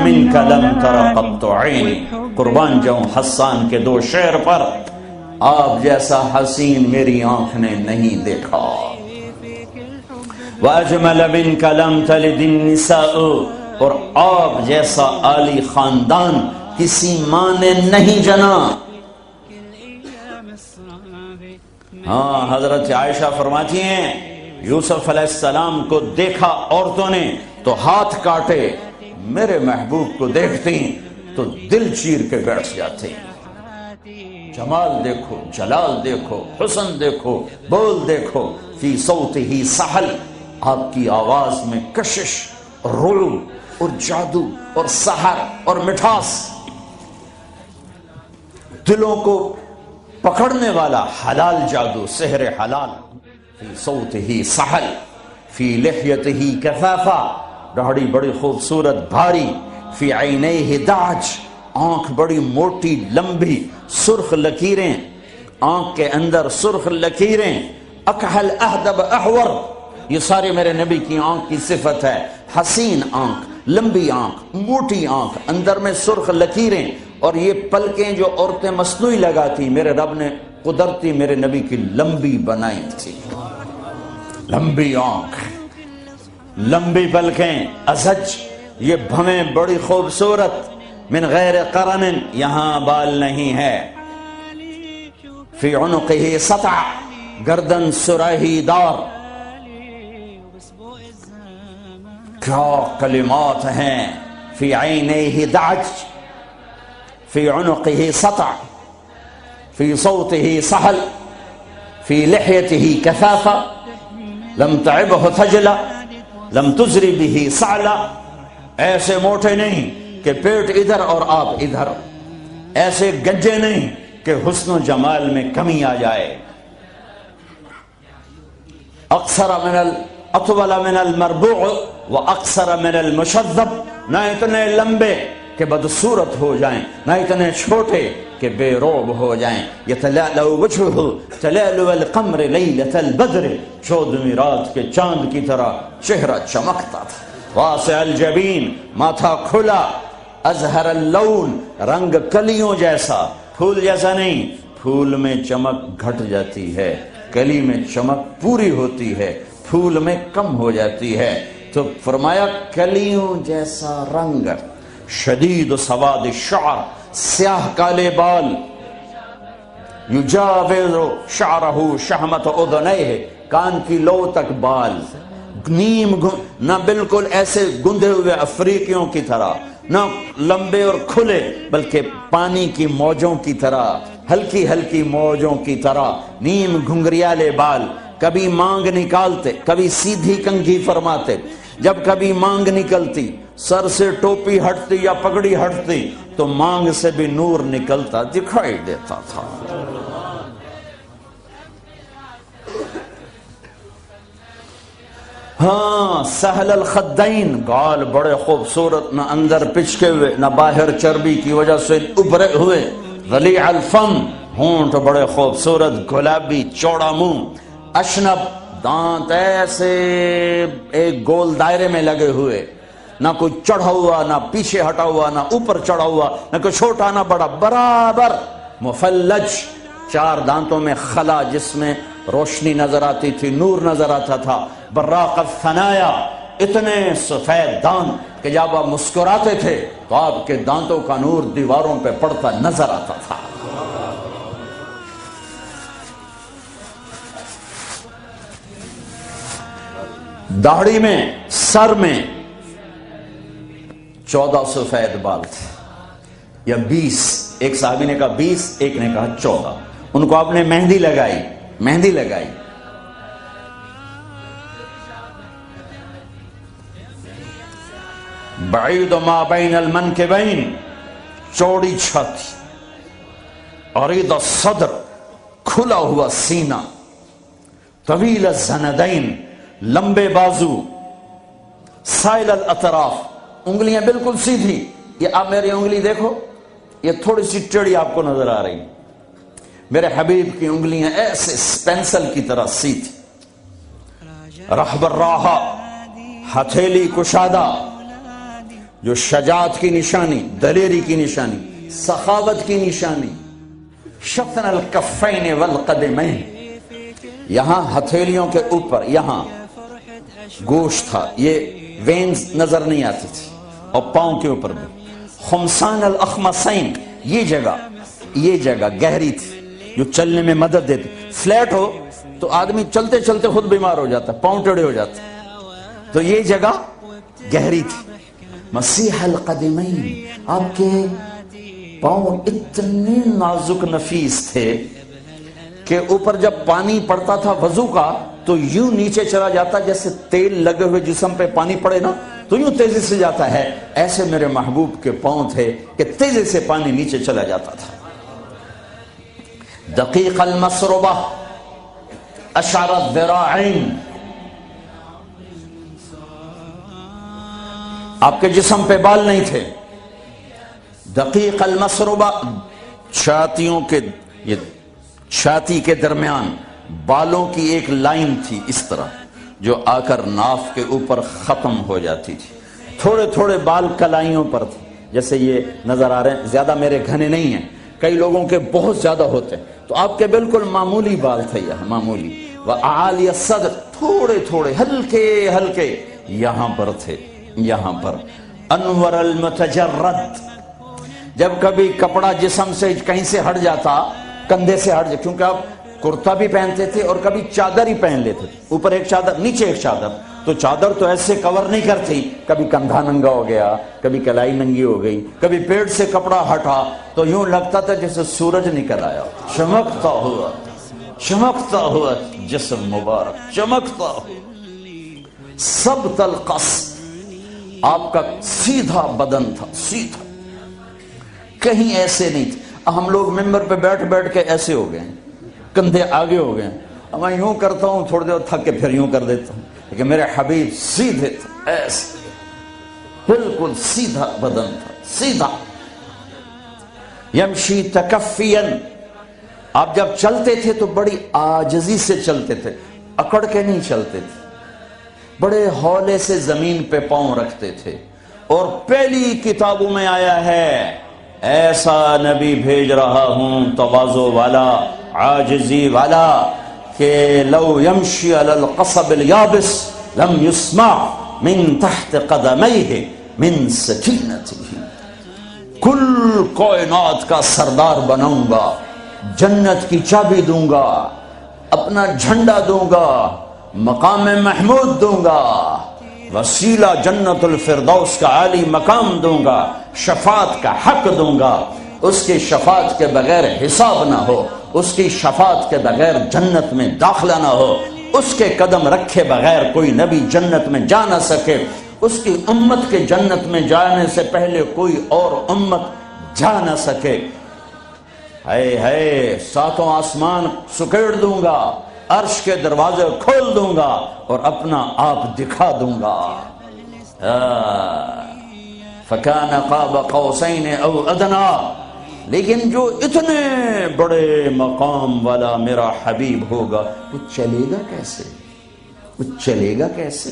منك لم تر قط عینی، قربان جاؤں حسان کے دو شعر پر، آپ جیسا حسین میری آنکھ نے نہیں دیکھا۔ وَأَجْمَلَ مِنْكَ لَمْ تَلِدِ النِّسَاءُ، اور آپ جیسا عالی خاندان کسی ماں نے نہیں جنا۔ ہاں، حضرت عائشہ فرماتی ہیں یوسف علیہ السلام کو دیکھا عورتوں نے تو ہاتھ کاٹے، میرے محبوب کو دیکھتی تو دل چیر کے بیٹھ جاتے۔ جمال دیکھو، جلال دیکھو، حسن دیکھو، بول دیکھو، فی صوتہ سحل، آپ کی آواز میں کشش اور رعب اور جادو اور سحر اور مٹھاس، دلوں کو پکڑنے والا حلال جادو، سحر حلال۔ فی صوتہ سحل، فی لحیتہ کثافہ، داڑھی بڑی خوبصورت بھاری، فی عینیہ دعج، آنکھ بڑی موٹی لمبی، سرخ لکیریں، آنکھ کے اندر سرخ لکیریں، اکحل اہدب احور، یہ سارے میرے نبی کی آنکھ کی صفت ہے۔ حسین آنکھ، لمبی آنکھ، موٹی آنکھ، اندر میں سرخ لکیریں، اور یہ پلکیں جو عورتیں مصنوعی لگاتی میرے رب نے قدرتی میرے نبی کی لمبی بنائی تھی۔ لمبی آنکھ، لمبی پلکیں، ازج، یہ بھویں بڑی خوبصورت، من غیر قرن، یہاں بال نہیں ہے، فی عنقہ سطع، گردن سراہی دار۔ کیا کلمات ہیں، فی عینیہ دعج، فی عنقہ سطع، فی صوتہ سحل، فی لحیتہ کثافہ، لم تعبہ تھجلا، لم تزری بہ سعلا، ایسے موٹے نہیں کہ پیٹ ادھر اور آپ ادھر، ایسے گجے نہیں کہ حسن و جمال میں کمی آ جائے۔ اطول من المربوع و اقصر من المشذب، نہ اتنے لمبے کہ بدصورت ہو جائیں، نہ اتنے چھوٹے کہ بے روب ہو جائیں۔ یتلألأ وجہہ تلألؤ القمر لیلۃ البدر، 14ویں رات کے چاند کی طرح چہرہ چمکتا تھا۔ واسع الجبین، ماتھا کھلا، ازہر اللون، رنگ کلیوں جیسا، پھول جیسا نہیں، پھول میں چمک گھٹ جاتی ہے، کلی میں چمک پوری ہوتی ہے، پھول میں کم ہو جاتی ہے۔ تو فرمایا کلیوں جیسا رنگ، شدید سواد الشعر، سیاہ کالے بال، یجاوز شعرہ شہمت اذنیہ، کان کی لو تک بال، نیم نہ بالکل ایسے گندے ہوئے افریقیوں کی طرح، نہ لمبے اور کھلے، بلکہ پانی کی موجوں کی طرح، ہلکی ہلکی موجوں کی طرح، نیم گھنگریالے بال، کبھی مانگ نکالتے، کبھی سیدھی کنگھی فرماتے، جب کبھی مانگ نکلتی، سر سے ٹوپی ہٹتی یا پگڑی ہٹتی تو مانگ سے بھی نور نکلتا دکھائی دیتا تھا۔ ہاں، سہل الخدین، گال بڑے خوبصورت، نہ اندر پچکے ہوئے نہ باہر چربی کی وجہ سے ابھرے ہوئے، غلیظ الفم، ہونٹ بڑے خوبصورت گلابی، چوڑا منہ، اشنب، دانت ایسے ایک گول دائرے میں لگے ہوئے، نہ کوئی چڑھا ہوا نہ پیچھے ہٹا ہوا نہ اوپر چڑھا ہوا، نہ کوئی چھوٹا نہ بڑا، برابر، مفلج، 4 دانتوں میں خلا جس میں روشنی نظر آتی تھی، نور نظر آتا تھا، براق الثنایا، اتنے سفید دانت کہ جب آپ مسکراتے تھے تو آپ کے دانتوں کا نور دیواروں پہ پڑتا نظر آتا تھا۔ داڑھی میں، سر میں 14 سفید بال تھے یا 20، ایک صحابی نے کہا 20، ایک نے کہا 14، ان کو آپ نے مہندی لگائی، مہندی لگائی۔ بعید ما بین المنکبین، چوڑی چھاتی، عریض الصدر، کھلا ہوا سینہ، طویل الزندین، لمبے بازو، سائل الاطراف، انگلیاں بالکل سیدھی، یہ آپ میری انگلی دیکھو، یہ تھوڑی سی ٹیڑھی آپ کو نظر آ رہی، میرے حبیب کی انگلیاں ایسے پینسل کی طرح سیدھی، رحب الراحہ، ہتھیلی کشادہ، جو شجاعت کی نشانی، دلیری کی نشانی، سخاوت کی نشانی. شطن الکفین والقدمین، یہاں ہتھیلیوں کے اوپر یہاں گوشت تھا، یہ وینز نظر نہیں آتی تھی، اور پاؤں کے اوپر بھی. خمسان الاخمسین، یہ جگہ گہری تھی جو چلنے میں مدد دیتی. فلیٹ ہو تو آدمی چلتے چلتے خود بیمار ہو جاتا، پاؤں ٹیڑھے ہو جاتے، تو یہ جگہ گہری تھی. مسیح القدمین، آپ کے پاؤں اتنے نازک نفیس تھے کہ اوپر جب پانی پڑتا تھا وضو کا تو یوں نیچے چلا جاتا جیسے تیل لگے ہوئے جسم پہ پانی پڑے نا تو یوں تیزی سے جاتا ہے. ایسے میرے محبوب کے پاؤں تھے کہ تیزی سے پانی نیچے چلا جاتا تھا. دقیق المسربہ اشعر الذراعین، آپ کے جسم پہ بال نہیں تھے. دقیق المسربہ، چھاتی کے درمیان بالوں کی ایک لائن تھی اس طرح جو آ کر ناف کے اوپر ختم ہو جاتی تھی. تھوڑے تھوڑے بال کلائیوں پر تھے، جیسے یہ نظر آ رہے ہیں. زیادہ میرے گھنے نہیں ہیں، کئی لوگوں کے بہت زیادہ ہوتے ہیں، تو آپ کے بالکل معمولی بال تھے، یہ معمولی. وَأَعَالِيَ الصَّدْرِ، تھوڑے تھوڑے ہلکے ہلکے یہاں پر تھے، یہاں پر. انور المتجرد، جب کبھی کپڑا جسم سے کہیں سے ہٹ جاتا، کندھے سے ہٹ جاتا، کیونکہ آپ کرتا بھی پہنتے تھے اور کبھی چادر ہی پہن لیتے تھے، اوپر ایک چادر نیچے ایک چادر، تو چادر تو ایسے کور نہیں کرتی، کبھی کندھا ننگا ہو گیا، کبھی کلائی ننگی ہو گئی، کبھی پیٹ سے کپڑا ہٹا تو یوں لگتا تھا جیسے سورج نکل آیا، چمکتا ہوا جسم مبارک، چمکتا ہوا. سبط القصد، آپ کا سیدھا بدن تھا، سیدھا، کہیں ایسے نہیں تھے. ہم لوگ ممبر پہ بیٹھ بیٹھ کے ایسے ہو گئے، کندھے آگے ہو گئے. میں یوں کرتا ہوں، تھوڑی دیر تھک کے پھر یوں کر دیتا ہوں، لیکن میرے حبیب سیدھے تھے، ایسے بالکل سیدھا بدن تھا، سیدھا. یمشی تکفین، آپ جب چلتے تھے تو بڑی عاجزی سے چلتے تھے، اکڑ کے نہیں چلتے تھے، بڑے ہولے سے زمین پہ پاؤں رکھتے تھے. اور پہلی کتابوں میں آیا ہے ایسا نبی بھیج رہا ہوں تواضع والا، عاجزی والا، کہ لو یمشی علی القصب الیابس لم یسمع من تحت قدمیہ من سکینتہ. کل کائنات کا سردار بناؤں گا، جنت کی چابی دوں گا، اپنا جھنڈا دوں گا، مقام محمود دوں گا، وسیلہ جنت الفردوس کا عالی مقام دوں گا، شفاعت کا حق دوں گا. اس کی شفاعت کے بغیر حساب نہ ہو، اس کی شفاعت کے بغیر جنت میں داخلہ نہ ہو، اس کے قدم رکھے بغیر کوئی نبی جنت میں جا نہ سکے، اس کی امت کے جنت میں جانے سے پہلے کوئی اور امت جا نہ سکے. ہے ساتوں آسمان سکیڑ دوں گا، عرش کے دروازے کھول دوں گا اور اپنا آپ دکھا دوں گا. فَكَانَ قَابَ قَوْسَيْنِ أَوْ أَدْنَىٰ، لیکن جو اتنے بڑے مقام والا میرا حبیب ہوگا وہ چلے گا کیسے؟ وہ چلے گا کیسے؟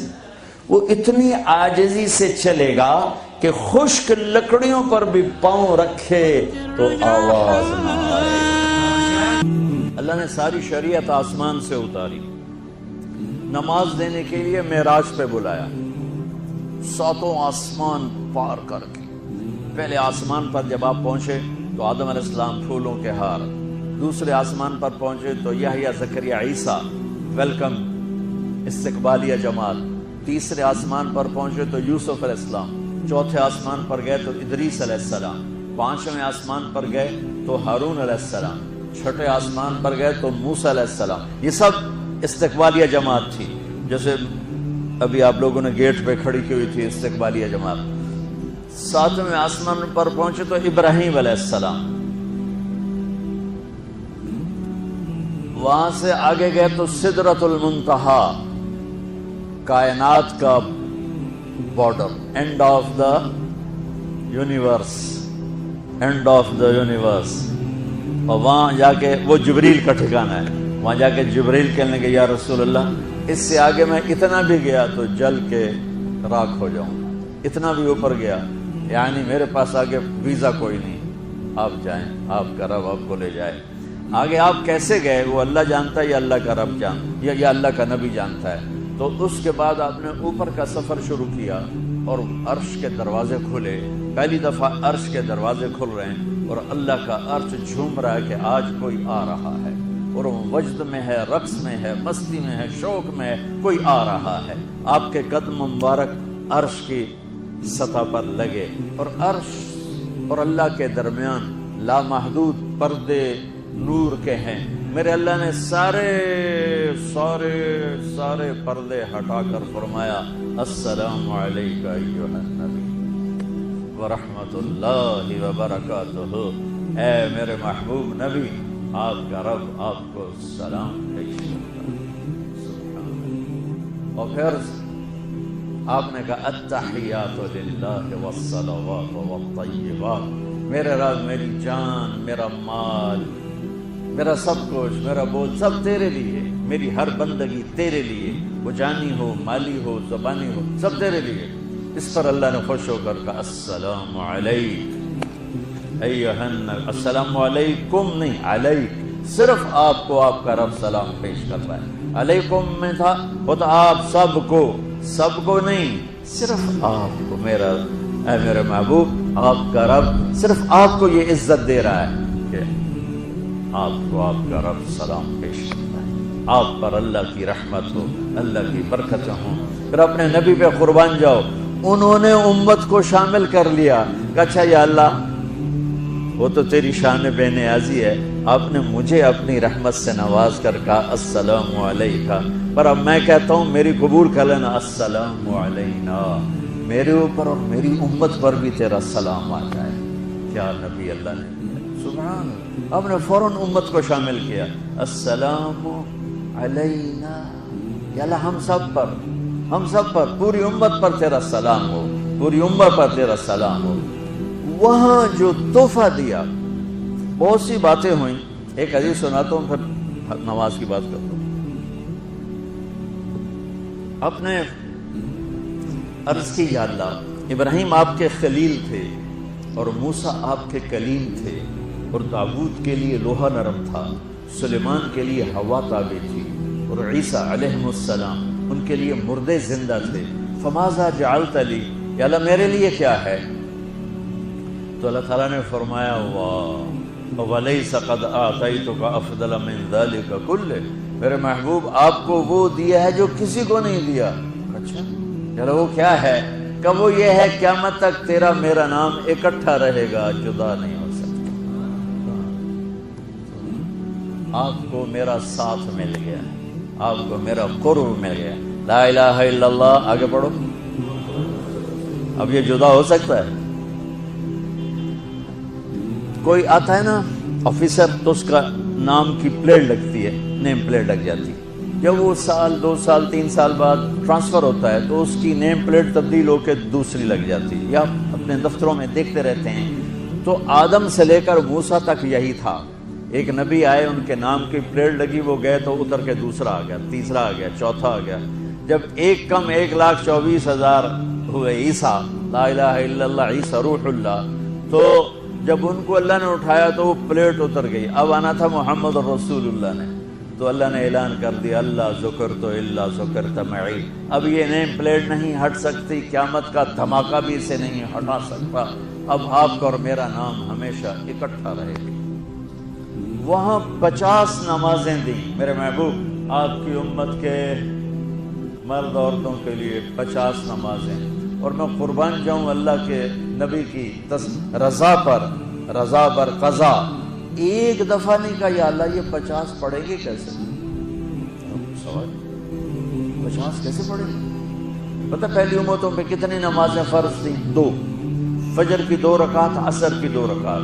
وہ اتنی عاجزی سے چلے گا کہ خشک لکڑیوں پر بھی پاؤں رکھے تو آواز نہ آئے. اللہ نے ساری شریعت آسمان سے اتاری، نماز دینے کے لیے معراج پہ بلایا، ساتوں آسمان پار کر کے. پہلے آسمان پر جب آپ پہنچے تو آدم علیہ السلام پھولوں کے ہار، دوسرے آسمان پر پہنچے تو یحییٰ زکریا عیسیٰ ویلکم استقبالیہ جماعت، تیسرے آسمان پر پہنچے تو یوسف علیہ السلام، چوتھے آسمان پر گئے تو ادریس علیہ السلام، پانچویں آسمان پر گئے تو ہارون علیہ السلام، چھٹے آسمان پر گئے تو موسیٰ علیہ السلام. یہ سب استقبالیہ جماعت تھی. جیسے ابھی آپ لوگوں نے گیٹ پہ کھڑی کی ہوئی تھی استقبالیہ جماعت. ساتویں آسمان پر پہنچے تو ابراہیم علیہ السلام، وہاں سے آگے گئے تو سدرۃ المنتہا، کائنات کا border, and of the universe, and of the universe. اور وہاں جا کے وہ جبریل کا ٹھکانہ ہے، وہاں جا کے جبریل کہنے لگے یا رسول اللہ اس سے آگے میں اتنا بھی گیا تو جل کے راکھ ہو جاؤں، اتنا بھی اوپر گیا یعنی میرے پاس آگے ویزا کوئی نہیں، آپ جائیں، آپ کا رب آپ کو لے جائے۔ آگے آپ کیسے گئے وہ اللہ جانتا ہے یا اللہ کا رب جانتا ہے یا اللہ کا نبی جانتا ہے۔ تو اس کے بعد آپ نے اوپر کا سفر شروع کیا اور عرش کے دروازے کھلے، پہلی دفعہ عرش کے دروازے کھل رہے ہیں اور اللہ کا عرش جھوم رہا ہے کہ آج کوئی آ رہا ہے، اور وہ وجد میں ہے، رقص میں ہے، مستی میں ہے، شوق میں ہے، کوئی آ رہا ہے۔ آپ کے قدم مبارک عرش کی سطح پر لگے اور عرش اور اللہ کے درمیان لامحدود پردے نور کے ہیں۔ میرے اللہ نے سارے پردے ہٹا کر فرمایا السلام علیکہ ایھا النبی ورحمۃ اللہ وبرکاتہ۔ اے میرے محبوب نبی، آپ کا رب آپ کو سلام پیش کرتا ہے۔ اور پھر آپ نے کہا التحیات للہ والصلوات والطیبات، میرے رب میری جان، میرا مال، میرا سب کچھ، میرا بوجھ سب تیرے لیے، میری ہر بندگی تیرے لیے، وہ جانی ہو، مالی ہو، زبانی ہو، سب تیرے لیے۔ اس پر اللہ نے خوش ہو کر کہا السلام علیک ایھا النبی، السلام علیکم نہیں، علیک، صرف آپ کو آپ کا رب سلام پیش کر رہا ہے۔ علیکم میں تھا وہ تو آپ سب کو نہیں، صرف آپ کو۔ میرا اے میرے محبوب، آپ کا رب صرف آپ کو یہ عزت دے رہا ہے کہ آپ کو آپ کا رب سلام پیش کرتا ہے، آپ پر اللہ کی رحمت ہو، اللہ کی برکتیں ہوں۔ پھر اپنے نبی پہ قربان جاؤ۔ انہوں نے امت کو شامل کر لیا کہ اچھا یا اللہ، وہ تو تیری شان بے نیازی ہے، آپ نے مجھے اپنی رحمت سے نواز کر کہا السلام علیکہ، پر اب میں کہتا ہوں میری قبول کر لینا السلام علینا، میرے اوپر اور میری امت پر بھی تیرا سلام آ جائے۔ کیا نبی اللہ نے دیا، سبحان اللہ۔ آپ نے فوراً امت کو شامل کیا، السلام علینا، یا اللہ ہم سب پر پوری امت پر تیرا سلام ہو، پوری امت پر تیرا سلام ہو۔ وہاں جو تحفہ دیا، بہت سی باتیں ہوئیں، ایک حدیث سناتا ہوں پھر نماز کی بات کرتا ہوں۔ اپنے عرض کی یا اللہ، ابراہیم آپ کے خلیل تھے اور موسیٰ آپ کے کلیم تھے، اور تابوت کے لیے لوہا نرم تھا، سلیمان کے لیے ہوا تابع تھی، اور عیسیٰ علیہ السلام ان کے لیے مردے زندہ تھے۔ فماذا جعلت لی، یا اللہ میرے لیے کیا ہے؟ تو اللہ تعالیٰ نے فرمایا واہ وَلَيْسَ قَدْ آتَيْتُكَ أَفْضَلَ مِنْ ذَلِكَ كُلِّهِ، میرے محبوب آپ کو وہ دیا ہے جو کسی کو نہیں دیا۔ اچھا چلو وہ کیا ہے؟ کہ وہ یہ ہے قیامت تک تیرا میرا نام اکٹھا رہے گا، جدا نہیں ہو سکتا۔ آپ کو میرا ساتھ مل گیا، آپ کو میرا قرب مل گیا۔ لا الہ الا اللہ، آگے پڑھو۔ اب یہ جدا ہو سکتا ہے؟ کوئی آتا ہے نا آفیسر، تو اس کا نام کی پلیٹ لگتی ہے، نیم پلیٹ لگ جاتی ہے۔ جب وہ سال 2 سال 3 سال بعد ٹرانسفر ہوتا ہے تو اس کی نیم پلیٹ تبدیل ہو کے دوسری لگ جاتی ہے، یا اپنے دفتروں میں دیکھتے رہتے ہیں۔ تو آدم سے لے کر موسیٰ تک یہی تھا، ایک نبی آئے، ان کے نام کی پلیٹ لگی، وہ گئے تو اتر کے دوسرا آ گیا، تیسرا آ گیا، چوتھا آ گیا۔ جب ایک کم 1,24,000 ہوئے عیسیٰ، لا الہ الا اللہ، عیسیٰ روح اللہ، تو جب ان کو اللہ نے اٹھایا تو وہ پلیٹ اتر گئی۔ اب آنا تھا محمد رسول اللہ نے، تو اللہ نے اعلان کر دیا اللہ ذکرت الا ذکرت معی، اب یہ نیم پلیٹ نہیں ہٹ سکتی، قیامت کا دھماکہ بھی اسے نہیں ہٹا سکتا، اب آپ کا اور میرا نام ہمیشہ اکٹھا رہے گا۔ وہاں 50 نمازیں دیں میرے محبوب، آپ کی امت کے مرد عورتوں کے لیے 50 نمازیں، اور میں قربان جاؤں اللہ کے نبی کی رضا پر قضا، ایک دفعہ نہیں کہا یا اللہ یہ 50 پڑھیں گے کیسے؟ سوال 50 کیسے پڑھیں گے؟ پتہ پہلی امتوں پہ کتنی نمازیں فرض تھیں؟ 2، فجر کی 2 رکعت، عصر کی 2 رکعت۔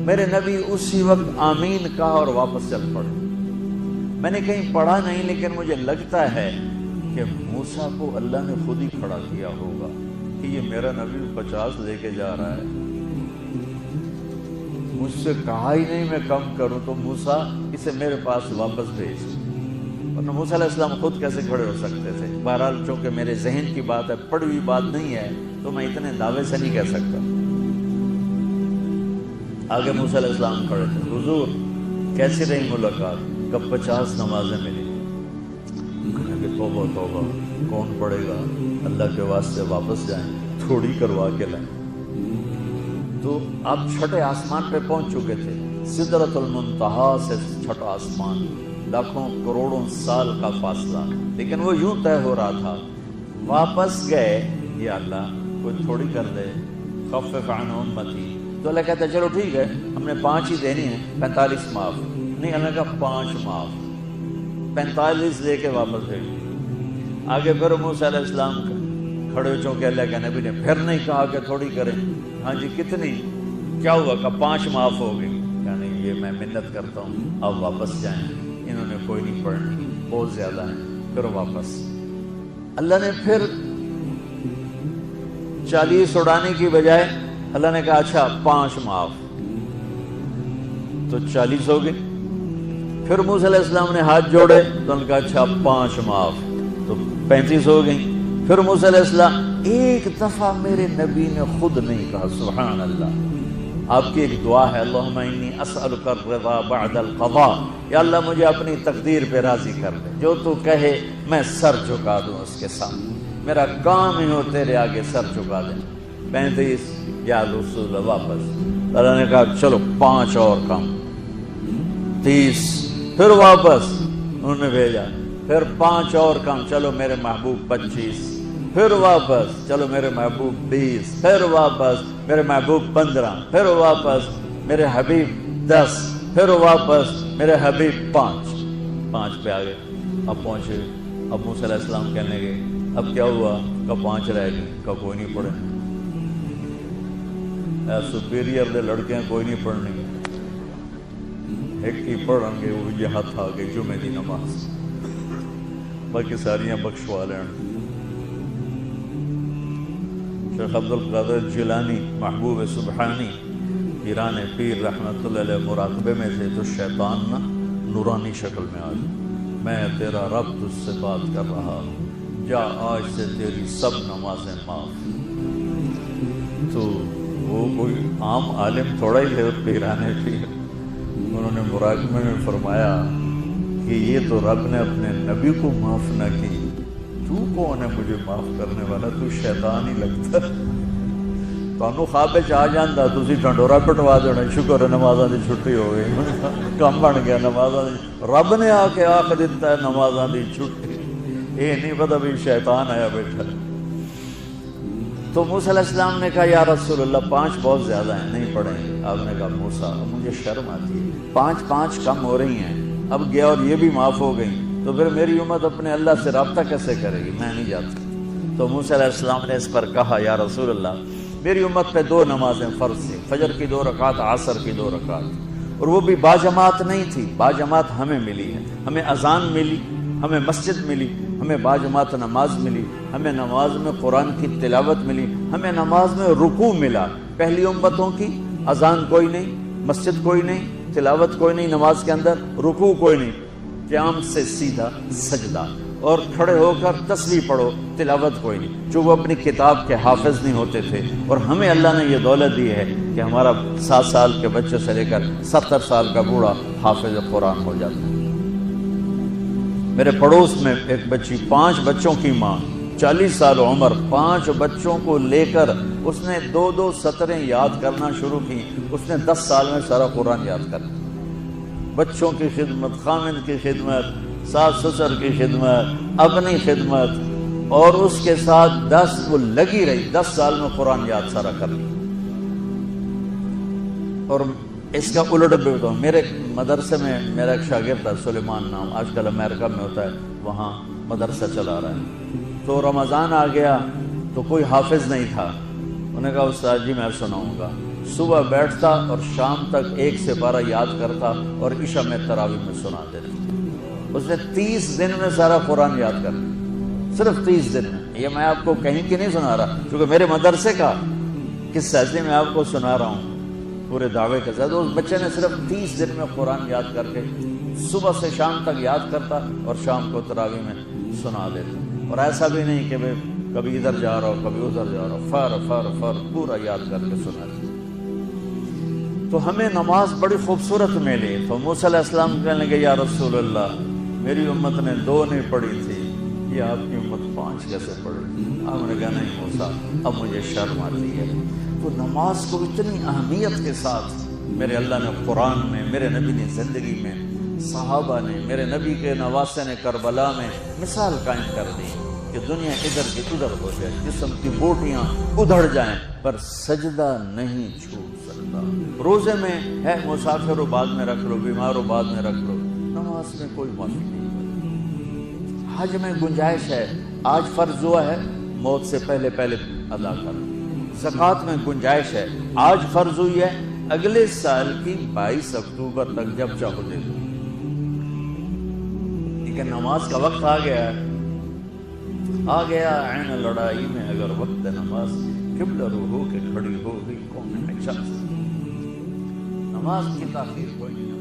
میرے نبی اسی وقت آمین کہا اور واپس چل پڑے۔ میں نے کہیں پڑھا نہیں، لیکن مجھے لگتا ہے کہ موسیٰ کو اللہ نے خود ہی کھڑا کیا ہوگا کہ یہ میرا نبی 50 لے کے جا رہا ہے، مجھ سے کہا ہی نہیں میں کم کروں، تو موسیٰ اسے میرے پاس واپس بھیج۔ ورنہ موسیٰ علیہ السلام خود کیسے کھڑے ہو سکتے تھے؟ بہرحال چونکہ میرے ذہن کی بات ہے، پڑھی ہوئی بات نہیں ہے، تو میں اتنے دعوے سے نہیں کہہ سکتا۔ آگے موسیٰ علیہ السلام کھڑے تھے، حضور کیسی رہی ملاقات؟ کب 50 نمازیں ملی؟ کہنے کہ توبہ توبہ، کون پڑھے گا؟ اللہ کے واسطے واپس جائیں، تھوڑی کروا کے لائیں۔ تو آپ چھٹے آسمان پہ پہنچ چکے تھے، سدرۃ المنتہا سے چھٹا آسمان، لاکھوں کروڑوں سال کا فاصلہ، لیکن وہ یوں طے ہو رہا تھا۔ واپس گئے، یا اللہ کوئی تھوڑی کر دے، خفف عن امتی۔ تو اللہ کہتا ہے چلو ٹھیک ہے، ہم نے 5 ہی دینی ہیں، 45 معاف نہیں۔ اللہ کا 5 معاف، 45 دے کے واپس بھیج۔ آگے پھر موسیٰ علیہ السلام کھڑے ہو، چونکہ اللہ کے نبی نے پھر نہیں کہا کہ تھوڑی کریں۔ ہاں جی کتنی؟ کیا ہوا کہ 5 معاف ہو گئی؟ یعنی یہ میں منت کرتا ہوں اب واپس جائیں، انہوں نے کوئی نہیں پڑھنی، بہت زیادہ ہیں، پھر واپس۔ اللہ نے پھر 40 اڑانے کی بجائے اللہ نے کہا اچھا 5 معاف، تو 40 ہو گئے۔ پھر موسیٰ علیہ السلام نے ہاتھ جوڑے تو انہوں نے کہا اچھا 5 معاف، تو 35 ہو گئی۔ پھر موسیٰ علیہ السلام ایک دفعہ میرے نبی نے خود نہیں کہا، سبحان اللہ۔ آپ کی ایک دعا ہے، اللہم انی اسألک الرضا بعد القضاء، یا اللہ مجھے اپنی تقدیر پہ راضی کر دے، جو تو کہے میں سر جھکا دوں اس کے سامنے، میرا کام ہی ہو تیرے آگے سر جھکا دیں۔ 35 یا رسول واپس۔ اللہ نے کہا چلو 5 اور کم، 30، پھر واپس انہوں نے بھیجا، پھر 5 اور کم، چلو میرے محبوب 25، پھر واپس چلو میرے محبوب 20، پھر واپس میرے محبوب 15، پھر واپس میرے حبیب 10، پھر واپس میرے حبیب 5 پہ آ گئے۔ اب پہنچے، اب موسیٰ علیہ السلام کہنے گئے اب کیا ہوا؟ کہ 5 رہ گئے، کہ کوئی نہیں پڑھے، سپیریئر دے لڑکے ہیں، کوئی نہیں پڑھنے، ایک ہی پڑھیں گے، وہ یہ ہاتھ آ گئی جمعے دی نماز، باقی ساریاں بخشوا لین۔ شیخ عبد القادر جیلانی محبوب سبحانی پیران پیر رحمت اللہ علیہ مراقبے میں تھے، تو شیطان نا نورانی شکل میں آ گیا، میں تیرا رب تجھ سے بات کر رہا، جا آج سے تیری سب نمازیں معاف۔ تو وہ کوئی عام عالم تھوڑا ہی تھے، پیران پیر، انہوں نے مراقبے میں فرمایا کہ یہ تو رب نے اپنے نبی کو معاف نہ کی، تو کون ہے مجھے معاف کرنے والا؟ تو شیطان ہی لگتا۔ تانوں خواب آ جاندہ تسی ڈھنڈورا پٹوا دینا، شکر ہے نمازاں دی چھٹی ہو گئی، کم بن گیا نمازاں دی، رب نے آ کے آخ دیتا ہے نمازاں دی چھٹی، یہ نہیں پتا بھی شیطان آیا بیٹھا۔ تو موسیٰ علیہ السلام نے کہا یا رسول اللہ 5 بہت زیادہ ہیں، نہیں پڑھیں گے۔ آپ نے کہا موسیٰ مجھے شرم آتی ہے، 5 کم ہو رہی ہیں، اب گیا اور یہ بھی معاف ہو گئی، تو پھر میری امت اپنے اللہ سے رابطہ کیسے کرے گی؟ میں نہیں جاتا۔ تو موسیٰ علیہ السلام نے اس پر کہا یا رسول اللہ میری امت پہ 2 نمازیں فرض تھیں، فجر کی 2 رکعت، عصر کی 2 رکعت، اور وہ بھی باجماعت نہیں تھی، باجماعت ہمیں ملی ہے، ہمیں اذان ملی، ہمیں مسجد ملی، ہمیں باجماعت نماز ملی، ہمیں نماز میں قرآن کی تلاوت ملی، ہمیں نماز میں رکوع ملا۔ پہلی امتوں کی اذان کوئی نہیں، مسجد کوئی نہیں، تلاوت کوئی نہیں، نماز کے اندر رکوع کوئی نہیں، قیام سے سیدھا سجدہ، اور کھڑے ہو کر تسبیح پڑھو، تلاوت کوئی نہیں، جو وہ اپنی کتاب کے حافظ نہیں ہوتے تھے۔ اور ہمیں اللہ نے یہ دولت دی ہے کہ ہمارا 7 سال کے بچے سے لے کر 70 سال کا بوڑھا حافظ قرآن ہو جاتا ہے۔ میرے پڑوس میں ایک بچی، 5 بچوں کی ماں، 40 سال عمر، 5 بچوں کو لے کر اس نے 2 سطریں یاد کرنا شروع کی، اس نے 10 سال میں سارا قرآن یاد کر لیا۔ بچوں کی خدمت، خامند کی خدمت، ساس سسر کی خدمت، اپنی خدمت، اور اس کے ساتھ 10 وہ لگی رہی، 10 سال میں قرآن یاد سارا کر لیا۔ اور اس کا الٹ بھی بتاؤں، میرے مدرسے میں میرا ایک شاگرد تھا سلیمان نام، آج کل امریکہ میں ہوتا ہے، وہاں مدرسہ چلا رہا ہے۔ تو رمضان آ گیا تو کوئی حافظ نہیں تھا، انہوں نے کہا استاد جی میں سناؤں گا۔ صبح بیٹھتا اور شام تک 1 سے 12 یاد کرتا اور عشاء میں تراویح میں سنا دیتا۔ اس نے 30 دن میں سارا قرآن یاد کر لیا، صرف 30 دن میں۔ یہ میں آپ کو کہیں کی نہیں سنا رہا، کیونکہ میرے مدرسے کا قصہ ہے، میں آپ کو سنا رہا ہوں پورے دعوے کے ساتھ۔ اس بچے نے صرف 30 دن میں قرآن یاد کر کے صبح سے شام تک یاد کرتا اور شام کو تراویح میں سنا دیتا۔ اور ایسا بھی نہیں کہ کبھی ادھر جا رہا ہو کبھی ادھر جا رہا ہو، فر پورا یاد کر کے سنا دیتا۔ تو تو ہمیں نماز بڑی خوبصورت ملی. تو موسیٰ علیہ السلام کہنے لگے یا رسول اللہ میری امت نے 2 نہیں پڑھی تھی, یہ آپ کی امت 5 کیسے پڑھی تھی؟ آپ نے کہا نہیں موسیٰ اب مجھے شرم آتی ہے. تو نماز کو اتنی اہمیت کے ساتھ میرے اللہ نے قرآن میں, میرے نبی نے زندگی میں, صحابہ نے, میرے نبی کے نواسے نے کربلا میں مثال قائم کر دی کہ دنیا ادھر کی ادھر ہو جائے, جسم کی بوٹیاں ادھڑ جائیں پر سجدہ نہیں چھوٹ سکتا. روزے میں ہے مسافر ہو بعد میں رکھ لو, بیمار ہو بعد میں رکھ لو, نماز میں کوئی معافی نہیں. حج میں گنجائش ہے, آج فرض ہوا ہے موت سے پہلے پہلے ادا کر. زکوٰۃ میں گنجائش ہے, آج فرض ہوئی ہے اگلے سال کی 22 اکتوبر تک جب چاہو دے دو. لیکن نماز کا وقت آ گیا ہے, آ گیا عین لڑائی میں اگر وقت نماز, قبلہ رو ہو کے کھڑی ہو گئی قوم میں شخص. نماز کی تاخیر کوئی نہیں.